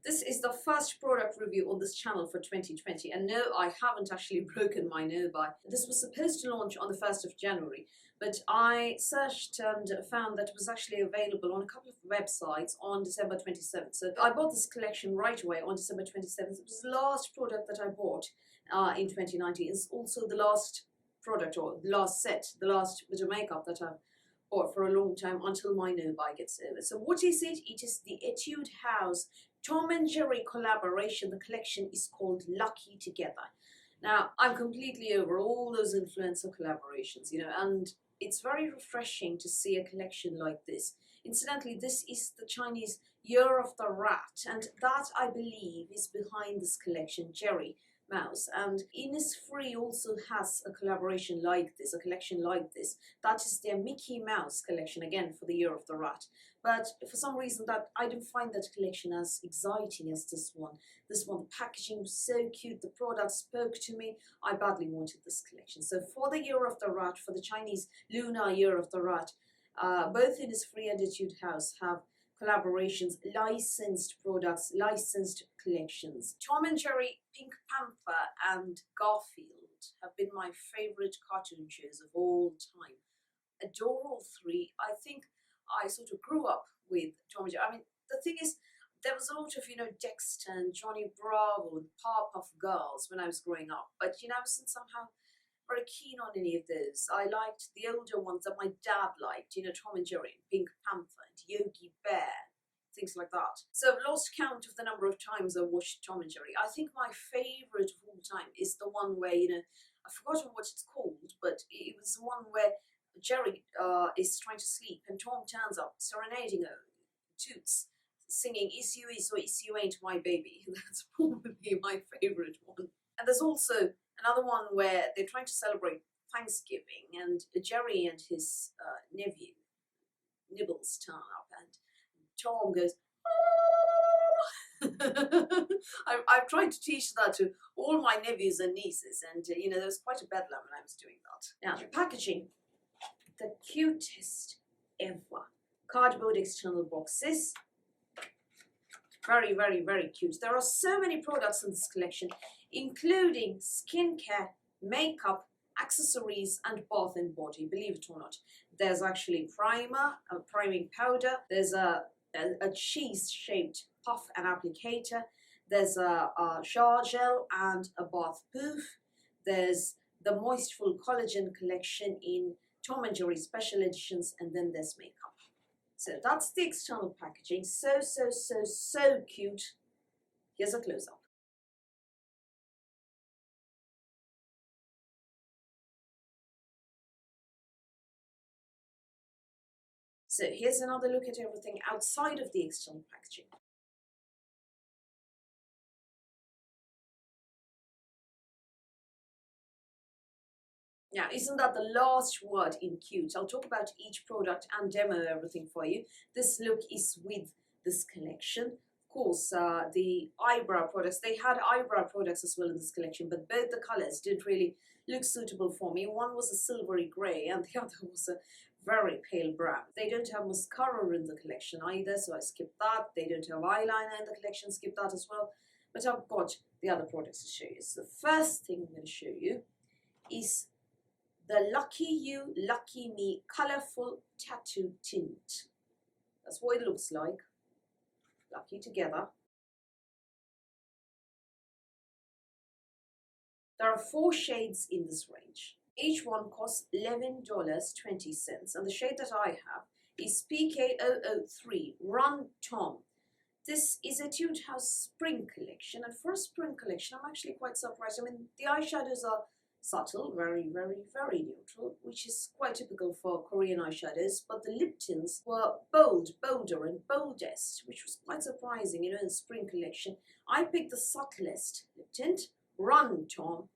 This is the first product review on this channel for 2020, and no, I haven't actually broken my no-buy. This was supposed to launch on the 1st of January, but I searched and found that it was actually available on a couple of websites on December 27th. So I bought this collection right away on December 27th. It was the last product that I bought in 2019. It's also the last product, or the last set, the last bit of makeup that I've bought for a long time until my no-buy gets over. So what is it? It is the Etude House Tom and Jerry collaboration. The collection is called Lucky Together. Now, I'm completely over all those influencer collaborations, you know, and it's very refreshing to see a collection like this. Incidentally, this is the Chinese Year of the Rat, and that, I believe, is behind this collection, Jerry Mouse. And Innisfree also has a collaboration like this, a collection like this. That is their Mickey Mouse collection, again for the Year of the Rat. But for some reason that I didn't find that collection as exciting as this one. This one, the packaging was so cute, the product spoke to me. I badly wanted this collection. So for the Year of the Rat, for the Chinese Lunar Year of the Rat, both Innisfree and Etude House have collaborations, licensed products, licensed collections. Tom and Jerry, Pink Panther and Garfield have been my favorite cartoon shows of all time. Adore all three. I think I sort of grew up with Tom and Jerry. I mean, the thing is, there was a lot of, you know, Dexter and Johnny Bravo and Powerpuff Girls when I was growing up. But, you know, I wasn't somehow very keen on any of those. I liked the older ones that my dad liked, you know, Tom and Jerry, Pink Panther, and Yogi Bear, things like that. So I've lost count of the number of times I watched Tom and Jerry. I think my favourite of all time is the one where, you know, I've forgotten what it's called, but it was the one where Jerry is trying to sleep and Tom turns up serenading Toots, singing "Is You Is or Is You Ain't My Baby." That's probably my favourite one. And there's also another one where they're trying to celebrate Thanksgiving, and Jerry and his nephew Nibbles turn up, and Tom goes, "Oh!" I've tried to teach that to all my nephews and nieces, and you know, there was quite a bedlam when I was doing that. Now, the packaging, the cutest ever. Cardboard external boxes. Very, very, very cute. There are so many products in this collection, including skincare, makeup, accessories, and bath and body, believe it or not. There's actually primer, a priming powder. There's a cheese-shaped puff and applicator. There's a shower gel and a bath poof. There's the Moistful Collagen collection in Tom and Jerry special editions, and then there's makeup. So that's the external packaging. So, so, so, so cute. Here's a close-up. So here's another look at everything outside of the external packaging. Now, isn't that the last word in cute? I'll talk about each product and demo everything for you. This look is with this collection. Of course, the eyebrow products, they had eyebrow products as well in this collection, but both the colors didn't really look suitable for me. One was a silvery grey and the other was a very pale brown. They don't have mascara in the collection either, so I skipped that. They don't have eyeliner in the collection, skip that as well. But I've got the other products to show you. So the first thing I'm going to show you is the Lucky You, Lucky Me Colourful Tattoo Tint. That's what it looks like. Lucky Together. There are 4 shades in this range. Each one costs $11.20, and the shade that I have is PK003 Run Tom. This is a Etude House Spring collection, and for a spring collection, I'm actually quite surprised. I mean, the eyeshadows are subtle, very, very, very neutral, which is quite typical for Korean eyeshadows, but the lip tints were bold, bolder, and boldest, which was quite surprising, you know, in the spring collection. I picked the subtlest lip tint, Run Tom.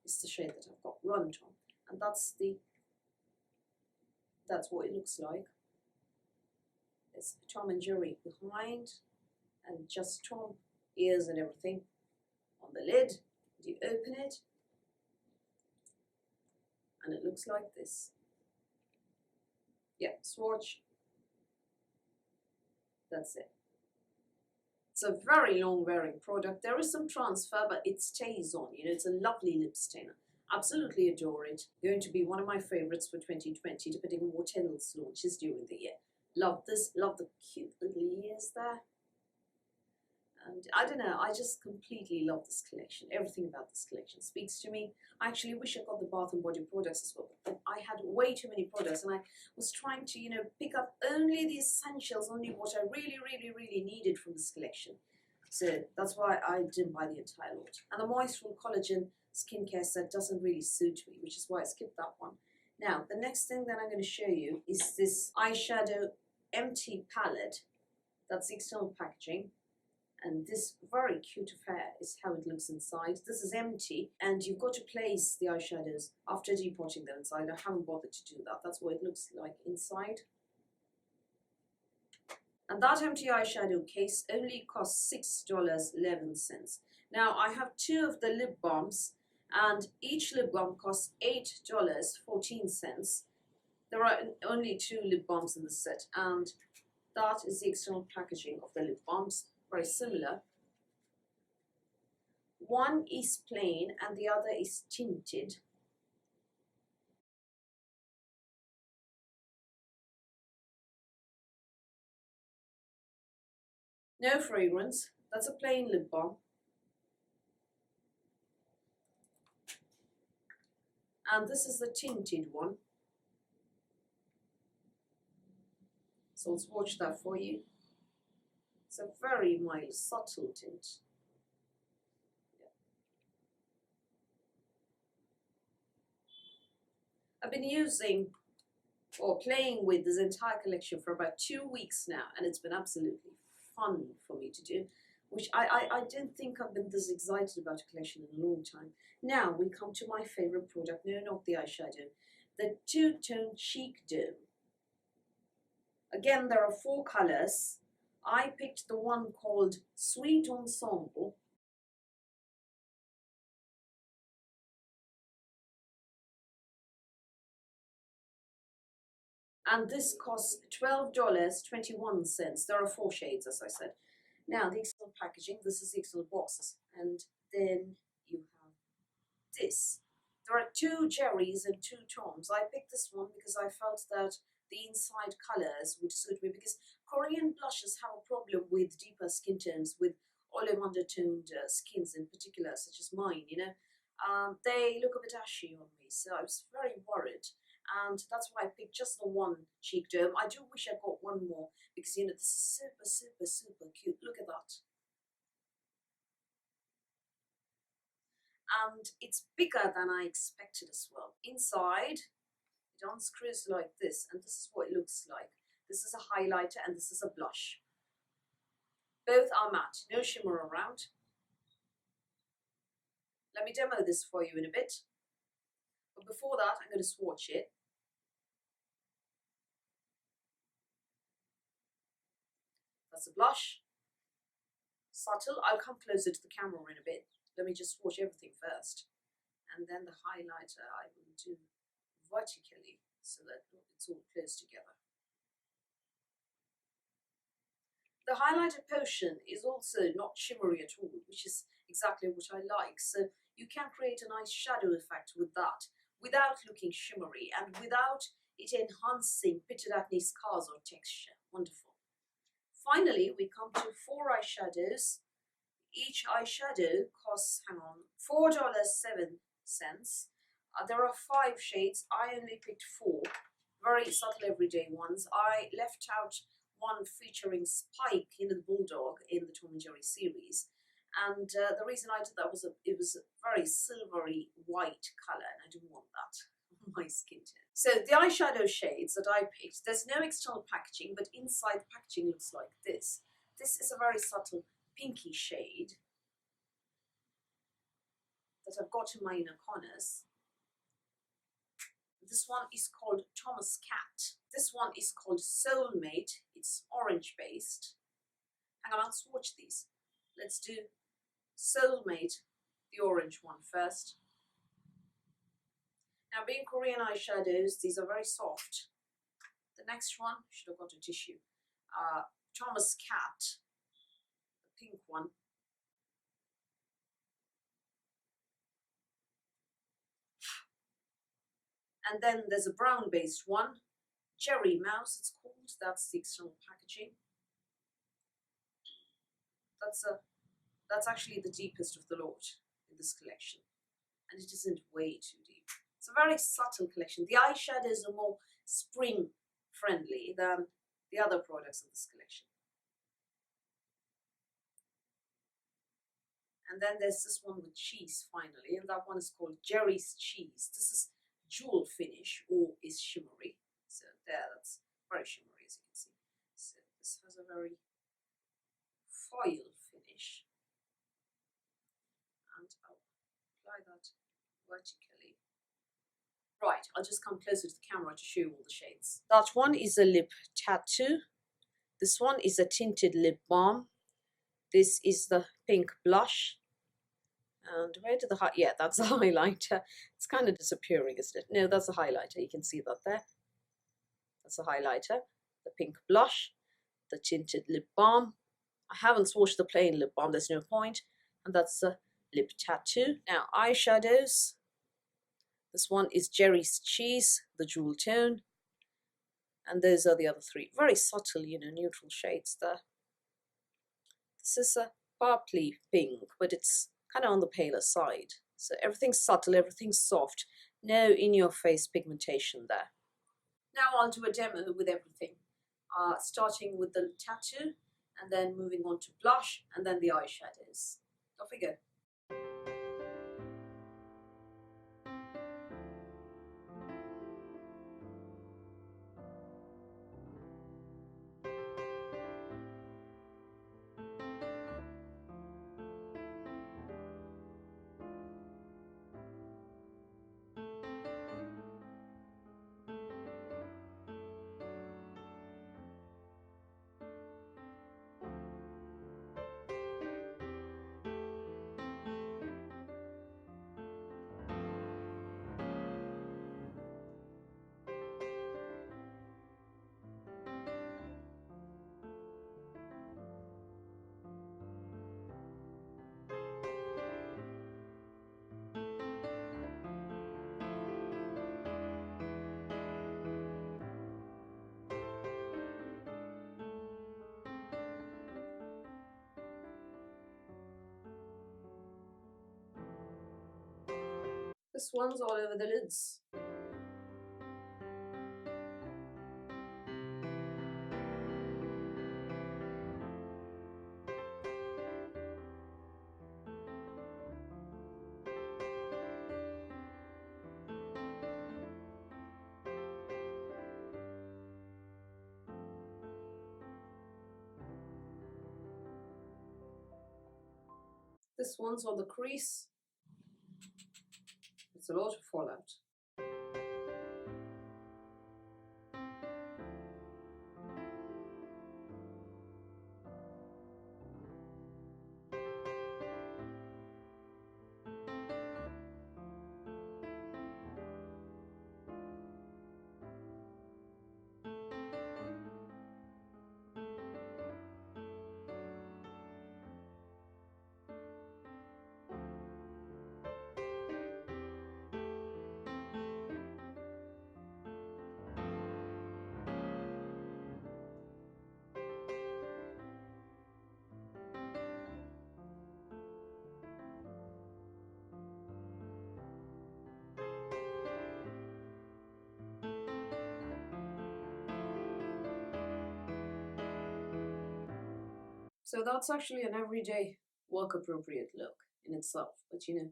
It's the shade that I've got, Run Tom, and that's what it looks like. There's Tom and Jerry behind, and just Tom, ears and everything on the lid. You open it, and it looks like this. Yeah, swatch. That's it. It's a very long wearing product. There is some transfer, but it stays on. You know, it's a lovely lip stainer. Absolutely adore it. Going to be one of my favorites for 2020, depending on what else launches during the year. Love this. Love the cute little ears there. And I don't know, I just completely love this collection. Everything about this collection speaks to me. I actually wish I got the Bath & Body products as well, but I had way too many products and I was trying to, you know, pick up only the essentials, only what I really needed from this collection. So that's why I didn't buy the entire lot. And the Moisture Collagen skincare set doesn't really suit me, which is why I skipped that one. Now, the next thing that I'm going to show you is this eyeshadow empty palette. That's the external packaging. And this very cute affair is how it looks inside. This is empty, and you've got to place the eyeshadows after depotting them inside. I haven't bothered to do that. That's what it looks like inside. And that empty eyeshadow case only costs $6.11. Now, I have two of the lip balms, and each lip balm costs $8.14. There are only two lip balms in the set, and that is the external packaging of the lip balms. Very similar. One is plain and the other is tinted. No fragrance. That's a plain lip balm. And this is the tinted one. So let's watch that for you. It's a very mild, subtle tint. Yeah. I've been using or playing with this entire collection for about 2 weeks now, and it's been absolutely fun for me to do, which I don't think I've been this excited about a collection in a long time. Now we come to my favorite product, no, not the eyeshadow, the two-tone cheek dome. Again, there are 4 colors. I picked the one called Sweet Ensemble. And this costs $12.21. There are 4 shades, as I said. Now, the external packaging, this is the external boxes. And then you have this. There are 2 cherries and 2 toms. I picked this one because I felt that the inside colors would suit me, because Korean blushes have a problem with deeper skin tones, with olive undertoned skins in particular, such as mine, you know. They look a bit ashy on me, so I was very worried. And that's why I picked just the one cheek dome. I do wish I got one more, because, you know, this is super cute. Look at that. And it's bigger than I expected as well. Inside, it unscrews like this, and this is what it looks like. This is a highlighter and this is a blush. Both are matte, no shimmer around. Let me demo this for you in a bit. But before that, I'm going to swatch it. That's a blush. Subtle. I'll come closer to the camera in a bit. Let me just swatch everything first. And then the highlighter I will do vertically so that it's all close together. The highlighter potion is also not shimmery at all, which is exactly what I like. So you can create a nice shadow effect with that without looking shimmery and without it enhancing pitted acne scars or texture. Wonderful. Finally, we come to 4 eyeshadows. Each eyeshadow costs, hang on, $4.07. There are 5 shades. I only picked 4 very subtle everyday ones. I left out one featuring Spike, you know, the bulldog in the Tom and Jerry series. And the reason I did that was it was a very silvery white colour, and I didn't want that on my skin tone. So the eyeshadow shades that I picked, there's no external packaging, but inside the packaging looks like this. This is a very subtle pinky shade that I've got in my inner corners. This one is called Thomas Cat. This one is called Soulmate. It's orange based. Hang on, I'll swatch these. Let's do Soulmate, the orange one first. Now, being Korean eyeshadows, these are very soft. The next one, should have got a tissue. Thomas Cat, the pink one. And then there's a brown based one, Cherry Mouse it's called, that's the external packaging. That's actually the deepest of the lot in this collection, and it isn't way too deep. It's a very subtle collection. The eyeshadows are more spring friendly than the other products in this collection. And then there's this one with cheese finally, and that one is called Jerry's Cheese. This is jewel finish or is shimmery. So there, that's very shimmery as you can see. So this has a very foil finish. And I'll apply that vertically. Right, I'll just come closer to the camera to show you all the shades. That one is a lip tattoo. This one is a tinted lip balm. This is the pink blush. And where did the yeah, that's the highlighter. It's kind of disappearing, isn't it? No, that's a highlighter. You can see that there. That's a highlighter. The pink blush, the tinted lip balm. I haven't swatched the plain lip balm, there's no point. And that's the lip tattoo. Now, eyeshadows. This one is Jerry's Cheese, the jewel tone. And those are the other three. Very subtle, you know, neutral shades there. This is a purpley pink, but it's kind of on the paler side. So everything's subtle, everything's soft. No in-your-face pigmentation there. Now I'll do a demo with everything. Starting with the tattoo, and then moving on to blush, and then the eyeshadows. Off we go. This one's all over the lids. This one's on the crease. It's a lot of fallout. So that's actually an everyday work appropriate look in itself. But you know,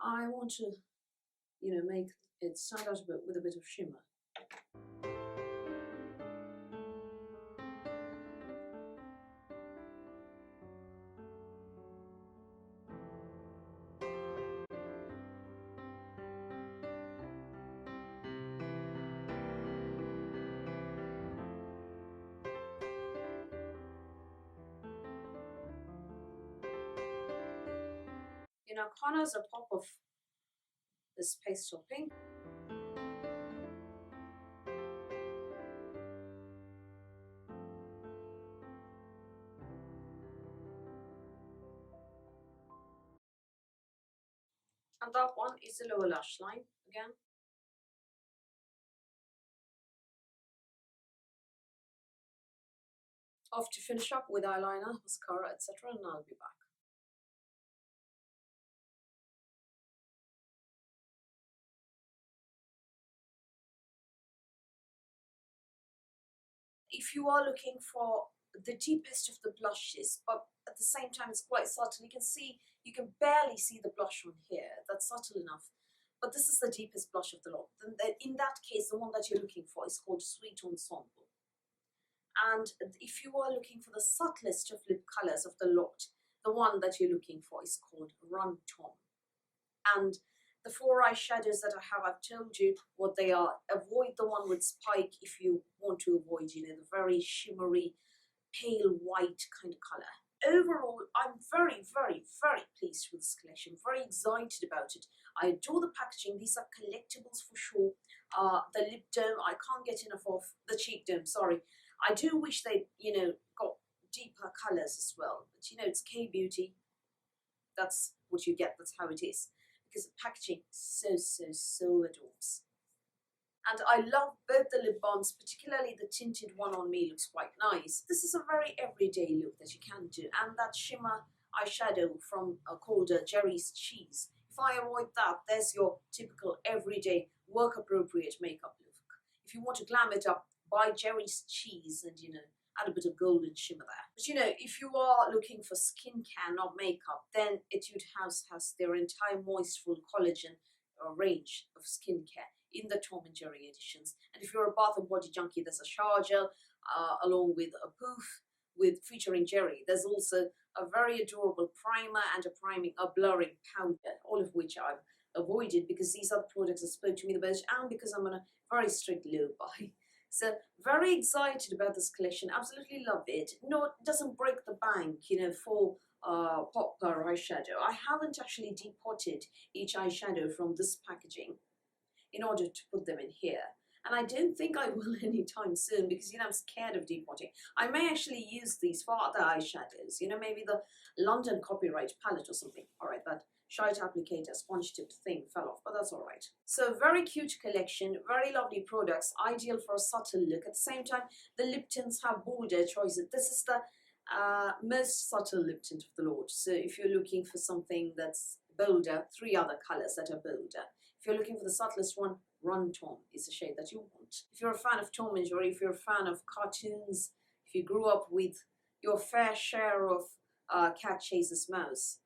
I want to, you know, make it stand out a bit with a bit of shimmer. You know, corners a pop of this pastel pink. And that one is the lower lash line again. Off to finish up with eyeliner, mascara, etc. and I'll be back. If you are looking for the deepest of the blushes, but at the same time it's quite subtle, you can barely see the blush on here, that's subtle enough. But this is the deepest blush of the lot. In that case, the one that you're looking for is called Sweet Ensemble. And if you are looking for the subtlest of lip colors of the lot, the one that you're looking for is called Run Tom. And the 4 eyeshadows that I have, I've told you what they are. Avoid the one with spike if you want to avoid, the very shimmery, pale white kind of color. Overall, I'm very, very, very pleased with this collection. Very excited about it. I adore the packaging. These are collectibles for sure. The lip dome, I can't get enough of. The cheek dome, sorry. I do wish they, got deeper colors as well. But it's K-beauty. That's what you get. That's how it is. Because the packaging so adorbs. And I love both the lip balms, particularly the tinted one on me looks quite nice. This is a very everyday look that you can do. And that shimmer eyeshadow from called Jerry's Cheese. If I avoid that, there's your typical everyday work appropriate makeup look. If you want to glam it up, buy Jerry's Cheese and add a bit of golden shimmer there. But if you are looking for skincare, not makeup, then Etude House has their entire Moistful Collagen range of skincare in the Tom and Jerry editions. And if you're a bath and body junkie, there's a shower gel along with a poof featuring Jerry. There's also a very adorable primer and a blurring powder, all of which I've avoided because these are the products that spoke to me the most and because I'm on a very strict low buy. So very excited about this collection, absolutely love it. No, it doesn't break the bank, for pot per eyeshadow. I haven't actually depotted each eyeshadow from this packaging in order to put them in here. And I don't think I will anytime soon because, I'm scared of depotting. I may actually use these for other eyeshadows, maybe the London Copyright palette or something. All right, that Shite Applicator sponge tip thing fell off, but that's all right. So very cute collection, very lovely products, ideal for a subtle look. At the same time, the lip tints have bolder choices. This is the most subtle lip tint of the lot. So if you're looking for something that's bolder, 3 other colors that are bolder. If you're looking for the subtlest one, Run Tom is the shade that you want. If you're a fan of Tom and Jerry, if you're a fan of cartoons, if you grew up with your fair share of Cat Chases Mouse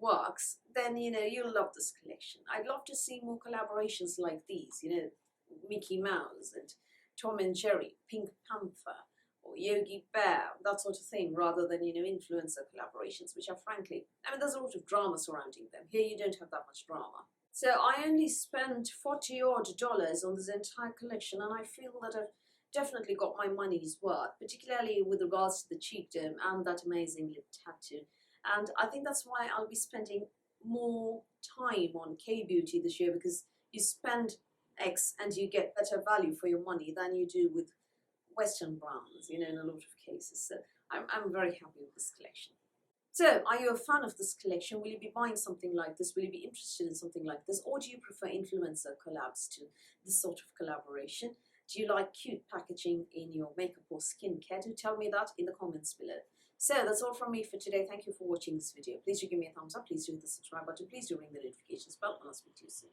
works, then you'll love this collection. I'd love to see more collaborations like these, Mickey Mouse and Tom and Jerry, Pink Panther or Yogi Bear, that sort of thing, rather than influencer collaborations, which are frankly, there's a lot of drama surrounding them. Here you don't have that much drama. So I only spent $40 odd on this entire collection, and I feel that I've definitely got my money's worth, particularly with regards to the cheek dome and that amazing lip tattoo. And I think that's why I'll be spending more time on K-beauty this year, because you spend X and you get better value for your money than you do with Western brands, in a lot of cases. So I'm very happy with this collection. So, are you a fan of this collection? Will you be buying something like this? Will you be interested in something like this? Or do you prefer influencer collabs to this sort of collaboration? Do you like cute packaging in your makeup or skincare? Do tell me that in the comments below. So, that's all from me for today. Thank you for watching this video. Please do give me a thumbs up. Please do hit the subscribe button. Please do ring the notifications bell, and I'll speak to you soon.